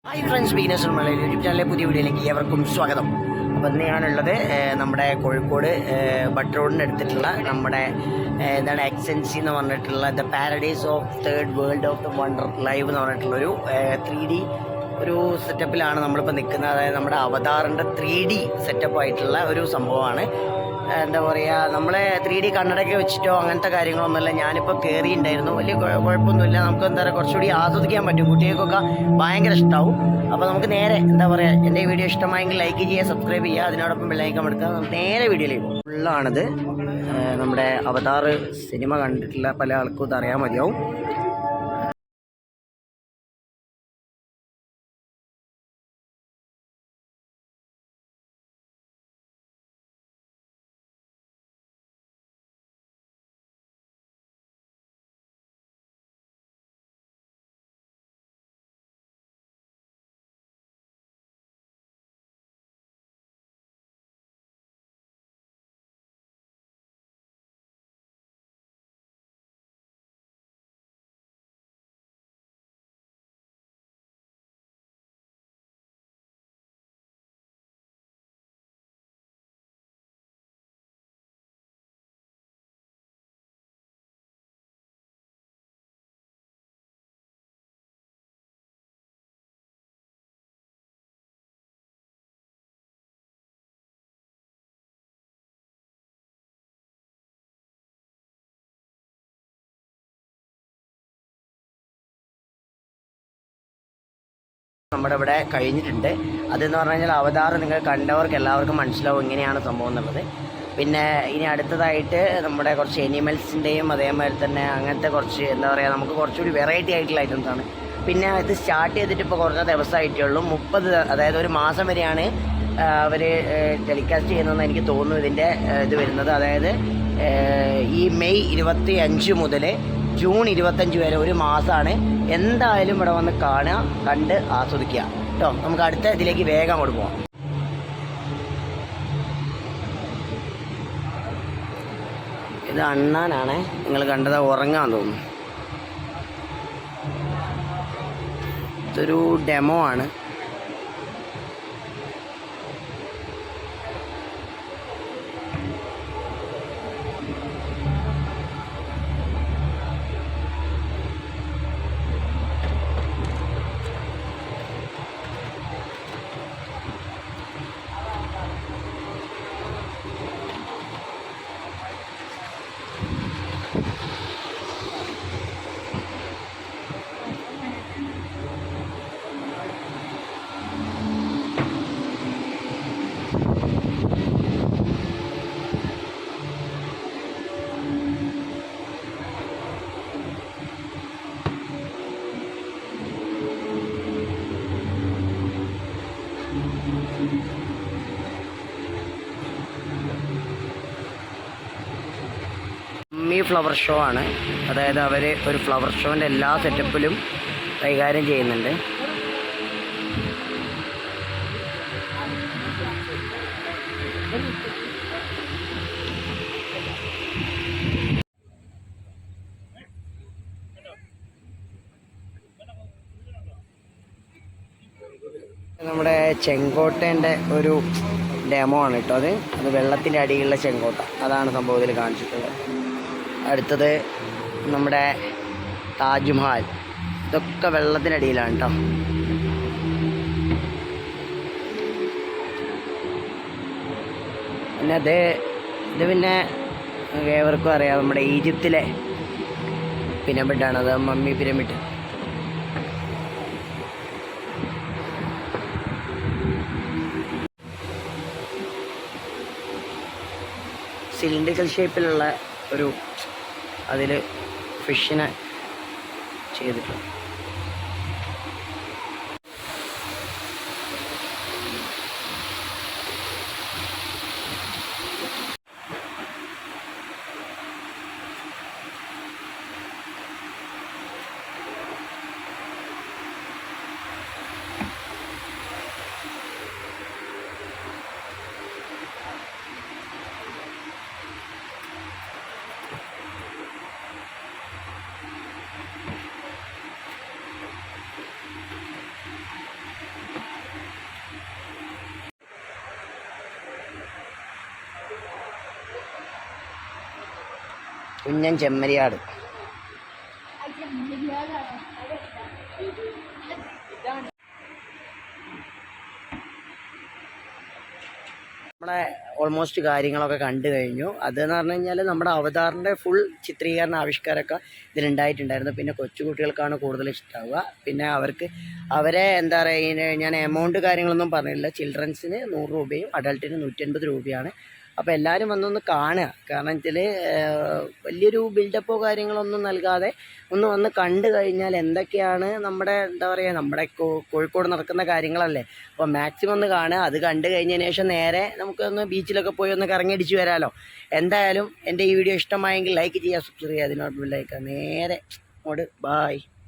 Hi friends, beginners Malayalam YouTube ചാനലിലെ പുതിയ വീഡിയോയിലേക്ക് ഏവർക്കും സ്വാഗതം. അപ്പോൾ ഇന്ന് ഞാനുള്ളത് നമ്മുടെ കോഴിക്കോട് ബട്ട് റോഡിന് എടുത്തിട്ടുള്ള നമ്മുടെ എന്താണ് എക്സെൻസി എന്ന് പറഞ്ഞിട്ടുള്ള the paradise of third world of the wonder live എന്ന് പറഞ്ഞിട്ടുള്ളൊരു 3D ഒരു സെറ്റപ്പിലാണ് നമ്മളിപ്പോൾ നിൽക്കുന്നത്. അതായത് നമ്മുടെ അവതാറിൻ്റെ 3D സെറ്റപ്പ് ആയിട്ടുള്ള ഒരു സംഭവമാണ്. എന്താ പറയുക, നമ്മളെ 3D കണ്ണടയൊക്കെ വെച്ചിട്ടോ അങ്ങനത്തെ കാര്യങ്ങളൊന്നുമല്ല. ഞാനിപ്പോൾ കയറിയിട്ടുണ്ടായിരുന്നു, വലിയ കുഴപ്പമൊന്നുമില്ല. നമുക്ക് എന്താ പറയുക, കുറച്ചുകൂടി ആസ്വദിക്കാൻ പറ്റും. കുട്ടികൾക്കൊക്കെ ഭയങ്കര ഇഷ്ടമാവും. അപ്പോൾ നമുക്ക് നേരെ എന്താ പറയുക, എൻ്റെ വീഡിയോ ഇഷ്ടമായെങ്കിൽ ലൈക്ക് ചെയ്യുക, സബ്സ്ക്രൈബ് ചെയ്യുക, അതിനോടൊപ്പം ബെല്ലൈക്കൺ എടുക്കുക. നമുക്ക് നേരെ വീഡിയോയിലേക്ക് പോകും. ഫുള്ളാണിത്. നമ്മുടെ അവതാർ സിനിമ കണ്ടിട്ടുള്ള പല ആൾക്കും ഇത് അറിയാൻ മതിയാവും. നമ്മുടെ ഇവിടെ കഴിഞ്ഞിട്ടുണ്ട്. അതെന്ന് പറഞ്ഞു കഴിഞ്ഞാൽ അവതാർ നിങ്ങൾ കണ്ടവർക്ക് എല്ലാവർക്കും മനസ്സിലാവും എങ്ങനെയാണ് സംഭവം എന്നുള്ളത്. പിന്നെ ഇനി അടുത്തതായിട്ട് നമ്മുടെ കുറച്ച് എനിമൽസിൻ്റെയും അതേമാതിരി തന്നെ അങ്ങനത്തെ കുറച്ച് എന്താ പറയുക, നമുക്ക് കുറച്ചുകൂടി വെറൈറ്റി ആയിട്ടുള്ള ഐറ്റംസാണ്. പിന്നെ ഇത് സ്റ്റാർട്ട് ചെയ്തിട്ട് ഇപ്പോൾ കുറച്ച് ദിവസമായിട്ടേ ഉള്ളൂ. 30, അതായത് ഒരു മാസം വരെയാണ് അവർ ടെലികാസ്റ്റ് ചെയ്യുന്നതെന്ന് എനിക്ക് തോന്നുന്നു. ഇതിൻ്റെ ഇത് വരുന്നത് അതായത് ഈ മെയ് 25 മുതൽ ജൂൺ 25 വരെ ഒരു മാസമാണ്. എന്തായാലും ഇവിടെ വന്ന് കാണുക, കണ്ട് ആസ്വദിക്കുക കേട്ടോ. നമുക്ക് അടുത്ത ഇതിലേക്ക് വേഗം അങ്ങോട്ട് പോകാം. ഇത് അണ്ണാനാണ്, നിങ്ങൾ കണ്ടത് ഉറങ്ങാൻ തോന്നുന്നു. ഇതൊരു ഡെമോ ആണ്. ഫ്ലവർ ഷോ ആണ്. അതായത് അവർ ഒരു ഫ്ലവർ ഷോൻ്റെ എല്ലാ സെറ്റപ്പിലും കൈകാര്യം ചെയ്യുന്നുണ്ട്. നമ്മുടെ ചെങ്കോട്ടേൻ്റെ ഒരു ഡെമോ ആണ് കേട്ടോ. അത് വെള്ളത്തിൻ്റെ അടിയിലുള്ള ചെങ്കോട്ട, അതാണ് സംഭവത്തിൽ കാണിച്ചിട്ടുള്ളത്. അടുത്തത് നമ്മുടെ താജ്മഹൽ, ഇതൊക്കെ വെള്ളത്തിനടിയിലാണ് കേട്ടോ. പിന്നെ ഇത് പിന്നെ ഏവർക്കും അറിയാം, നമ്മുടെ ഈജിപ്തിലെ പിരമിഡാണ്. അത് മമ്മി പിരമിഡ്. സിലിണ്ടറിക്കൽ ഷേപ്പിലുള്ള ഒരു അതിൽ ഫിഷിനെ ചെയ്തിട്ടുണ്ട്. കുഞ്ഞൻ ചെമ്മരിയാട്. നമ്മളെ ഓൾമോസ്റ്റ് കാര്യങ്ങളൊക്കെ കണ്ടു കഴിഞ്ഞു. അതെന്ന് പറഞ്ഞു കഴിഞ്ഞാൽ നമ്മുടെ അവതാറിൻ്റെ ഫുൾ ചിത്രീകരണ ആവിഷ്കാരമൊക്കെ ഇതിലുണ്ടായിട്ടുണ്ടായിരുന്നു. പിന്നെ കൊച്ചുകുട്ടികൾക്കാണ് കൂടുതൽ ഇഷ്ടമാവുക. പിന്നെ അവരെ എന്താ പറയുക, ഞാൻ എമൗണ്ട് കാര്യങ്ങളൊന്നും പറഞ്ഞില്ല. ചിൽഡ്രൻസിന് 100 രൂപയും അഡൾട്ടിന് 150 രൂപയാണ്. അപ്പോൾ എല്ലാവരും വന്നൊന്ന് കാണുക. കാരണം വെച്ചാൽ വലിയൊരു ബിൽഡപ്പോ കാര്യങ്ങളൊന്നും നൽകാതെ ഒന്ന് വന്ന് കണ്ടു കഴിഞ്ഞാൽ എന്തൊക്കെയാണ് നമ്മുടെ എന്താ പറയുക, നമ്മുടെ കോഴിക്കോട് നടക്കുന്ന കാര്യങ്ങളല്ലേ. അപ്പോൾ മാക്സിമം ഒന്ന് കാണുക. അത് കണ്ടു കഴിഞ്ഞതിന് ശേഷം നേരെ നമുക്കൊന്ന് ബീച്ചിലൊക്കെ പോയി ഒന്ന് കറങ്ങിയടിച്ച് വരാമല്ലോ. എന്തായാലും എൻ്റെ ഈ വീഡിയോ ഇഷ്ടമായെങ്കിൽ ലൈക്ക് ചെയ്യുക, സബ്സ്ക്രൈബ് ചെയ്യുക, അതിനോട് ബെല്ലൈക്കൺ നേരെ അങ്ങോട്ട് ബായ്.